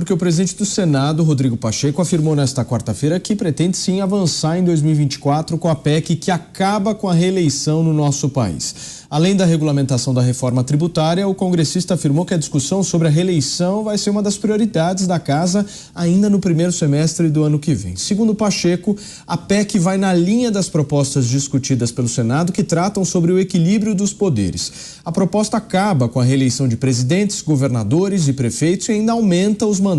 porque o presidente do Senado, Rodrigo Pacheco, afirmou nesta quarta-feira que pretende sim avançar em 2024 com a PEC que acaba com a reeleição no nosso país. Além da regulamentação da reforma tributária, o congressista afirmou que a discussão sobre a reeleição vai ser uma das prioridades da casa ainda no primeiro semestre do ano que vem. Segundo Pacheco, a PEC vai na linha das propostas discutidas pelo Senado que tratam sobre o equilíbrio dos poderes. A proposta acaba com a reeleição de presidentes, governadores e prefeitos e ainda aumenta os mandatos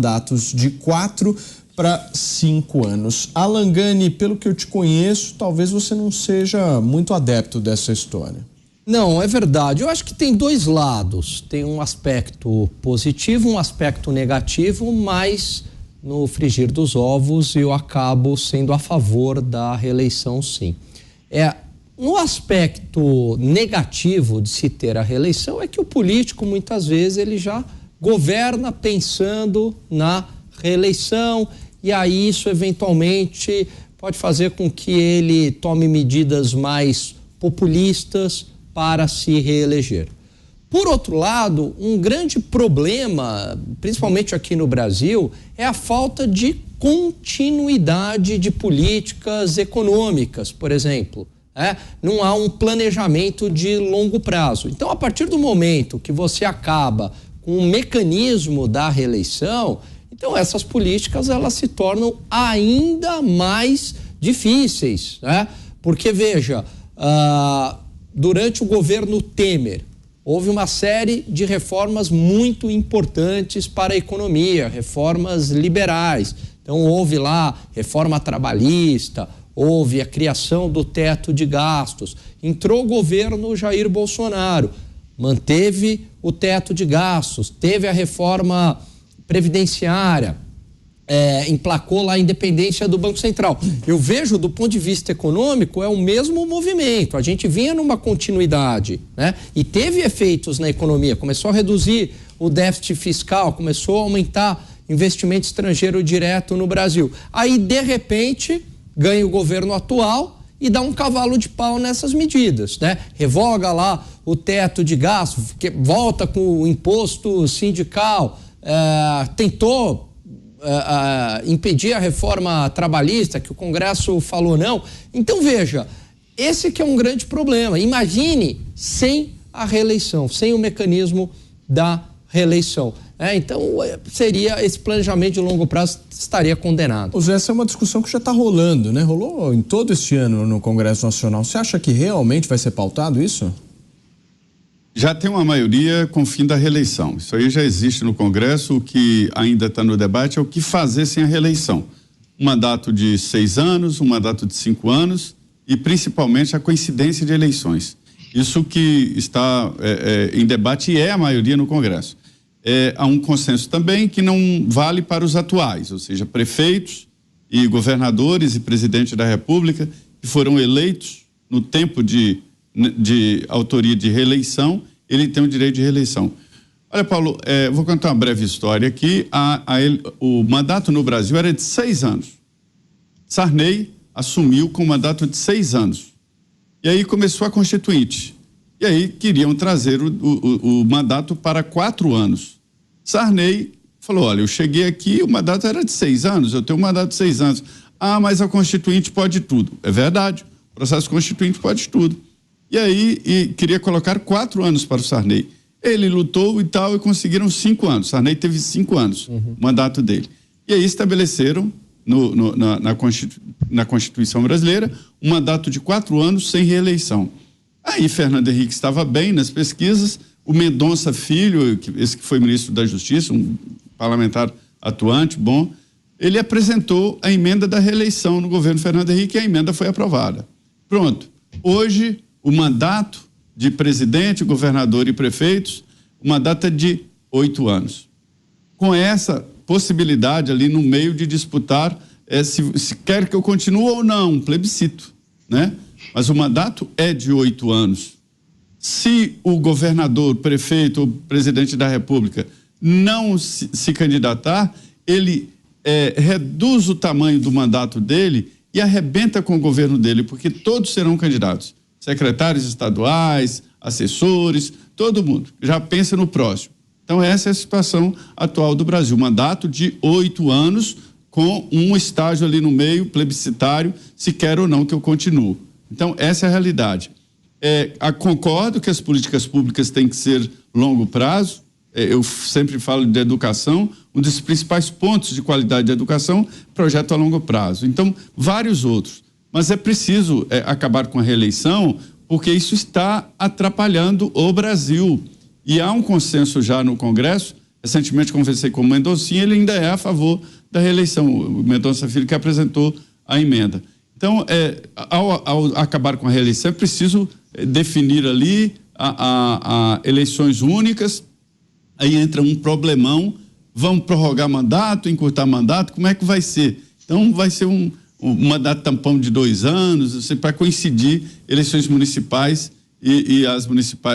de 4 para 5 anos. Alan Gani, pelo que eu te conheço, talvez você não seja muito adepto dessa história. Não, é verdade. Eu acho que tem dois lados. Tem um aspecto positivo, um aspecto negativo, mas no frigir dos ovos eu acabo sendo a favor da reeleição, sim. No aspecto negativo de se ter a reeleição é que o político, muitas vezes, ele já governa pensando na reeleição e aí isso, eventualmente, pode fazer com que ele tome medidas mais populistas para se reeleger. Por outro lado, um grande problema, principalmente aqui no Brasil, é a falta de continuidade de políticas econômicas, por exemplo. Não há um planejamento de longo prazo. Então, a partir do momento que você acaba com o mecanismo da reeleição, então essas políticas elas se tornam ainda mais difíceis, né? Porque, veja, durante o governo Temer, houve uma série de reformas muito importantes para a economia, reformas liberais. Então, houve lá reforma trabalhista, houve a criação do teto de gastos. Entrou o governo Jair Bolsonaro, manteve o teto de gastos, teve a reforma previdenciária, emplacou lá a independência do Banco Central. Eu vejo, do ponto de vista econômico, é o mesmo movimento. A gente vinha numa continuidade, né? E teve efeitos na economia. Começou a reduzir o déficit fiscal, começou a aumentar investimento estrangeiro direto no Brasil. Aí, de repente, ganha o governo atual e dá um cavalo de pau nessas medidas, né? Revoga lá o teto de gastos, volta com o imposto sindical, tentou impedir a reforma trabalhista, que o Congresso falou não. Então, veja, esse que é um grande problema. Imagine sem a reeleição, sem o mecanismo da reeleição. Então, seria esse planejamento de longo prazo estaria condenado. Zé, essa é uma discussão que já está rolando, né? Rolou em todo este ano no Congresso Nacional. Você acha que realmente vai ser pautado isso? Já tem uma maioria com o fim da reeleição. Isso aí já existe no Congresso. O que ainda está no debate é o que fazer sem a reeleição. Um mandato de 6 anos, um mandato de 5 anos e principalmente a coincidência de eleições. Isso que está em debate e é a maioria no Congresso. Há um consenso também que não vale para os atuais, ou seja, prefeitos e governadores e presidente da República que foram eleitos no tempo de autoria de reeleição, ele tem o direito de reeleição. Olha, Paulo, vou contar uma breve história aqui. O mandato no Brasil era de 6 anos. Sarney assumiu com um mandato de 6 anos. E aí começou a Constituinte. E aí queriam trazer o mandato para 4 anos. Sarney falou, olha, eu cheguei aqui, o mandato era de 6 anos, eu tenho um mandato de 6 anos. Mas a Constituinte pode tudo. É verdade, o processo Constituinte pode tudo. E aí queria colocar 4 anos para o Sarney. Ele lutou e tal e conseguiram 5 anos. Sarney teve 5 anos, o mandato dele. E aí estabeleceram na Constituição brasileira um mandato de 4 anos sem reeleição. Aí Fernando Henrique estava bem nas pesquisas, o Mendonça Filho, esse que foi ministro da Justiça, um parlamentar atuante, bom, ele apresentou a emenda da reeleição no governo Fernando Henrique e a emenda foi aprovada. Pronto. Hoje, o mandato de presidente, governador e prefeitos, o mandato é de 8 anos. Com essa possibilidade ali no meio de disputar se quer que eu continue ou não, um plebiscito, né? Mas o mandato é de 8 anos. Se o governador, prefeito ou presidente da República não se candidatar, ele reduz o tamanho do mandato dele e arrebenta com o governo dele, porque todos serão candidatos. Secretários estaduais, assessores, todo mundo. Já pensa no próximo. Então, essa é a situação atual do Brasil. Mandato de 8 anos, com um estágio ali no meio, plebiscitário, se quer ou não que eu continue. Então, essa é a realidade. Concordo que as políticas públicas têm que ser longo prazo. Eu sempre falo de educação, um dos principais pontos de qualidade da educação, projeto a longo prazo. Então, vários outros. Mas é preciso acabar com a reeleição, porque isso está atrapalhando o Brasil. E há um consenso já no Congresso. Recentemente conversei com o Mendoncinha, ele ainda é a favor da reeleição, o Mendonça Filho, que apresentou a emenda. Então, ao acabar com a reeleição, é preciso definir ali eleições únicas. Aí entra um problemão, vamos prorrogar mandato, encurtar mandato, como é que vai ser? Então, vai ser um mandato tampão de 2 anos, para coincidir eleições municipais e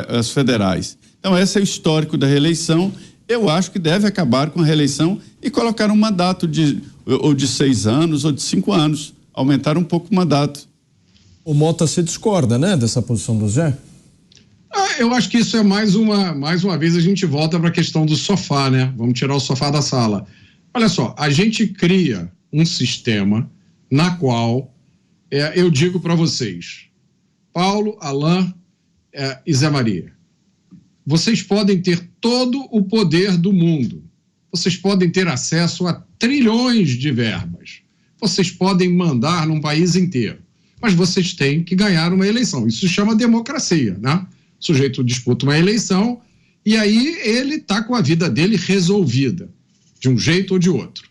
as federais. Então, esse é o histórico da reeleição. Eu acho que deve acabar com a reeleição e colocar um mandato de 6 anos ou de 5 anos, aumentar um pouco o mandato. O Mota, se discorda, né, dessa posição do Zé? Eu acho que isso é mais uma vez a gente volta para a questão do sofá, né? Vamos tirar o sofá da sala. Olha só, a gente cria um sistema na qual eu digo para vocês, Paulo, Alain e Zé Maria, vocês podem ter todo o poder do mundo, vocês podem ter acesso a trilhões de verbas, vocês podem mandar num país inteiro, mas vocês têm que ganhar uma eleição. Isso se chama democracia, né? O sujeito disputa uma eleição e aí ele está com a vida dele resolvida, de um jeito ou de outro.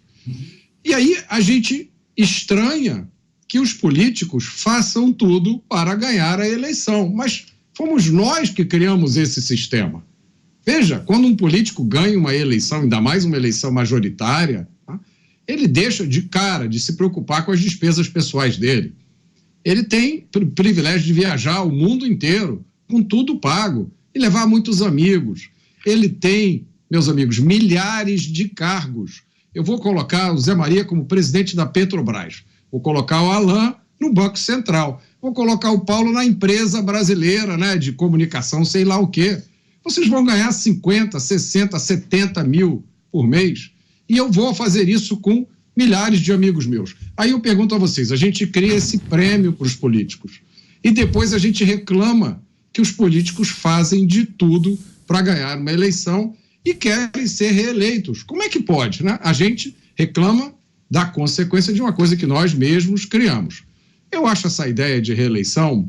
E aí a gente estranha que os políticos façam tudo para ganhar a eleição, mas fomos nós que criamos esse sistema. Veja, quando um político ganha uma eleição, ainda mais uma eleição majoritária, tá? Ele deixa de se preocupar com as despesas pessoais dele. Ele tem o privilégio de viajar o mundo inteiro, com tudo pago, e levar muitos amigos. Ele tem, meus amigos, milhares de cargos. Eu vou colocar o Zé Maria como presidente da Petrobras, vou colocar o Alain no Banco Central, vou colocar o Paulo na empresa brasileira, né, de comunicação, sei lá o quê. Vocês vão ganhar 50, 60, 70 mil por mês, e eu vou fazer isso com milhares de amigos meus. Aí eu pergunto a vocês, a gente cria esse prêmio para os políticos, e depois a gente reclama que os políticos fazem de tudo para ganhar uma eleição e querem ser reeleitos. Como é que pode, né? A gente reclama da consequência de uma coisa que nós mesmos criamos. Eu acho essa ideia de reeleição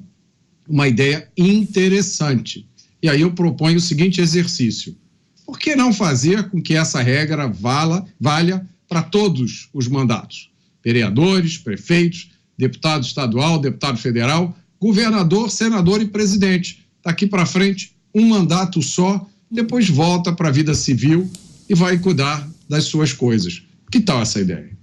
uma ideia interessante. E aí eu proponho o seguinte exercício. Por que não fazer com que essa regra valha para todos os mandatos? Vereadores, prefeitos, deputado estadual, deputado federal, governador, senador e presidente. Daqui para frente, um mandato só, depois volta para a vida civil e vai cuidar das suas coisas. Que tal essa ideia?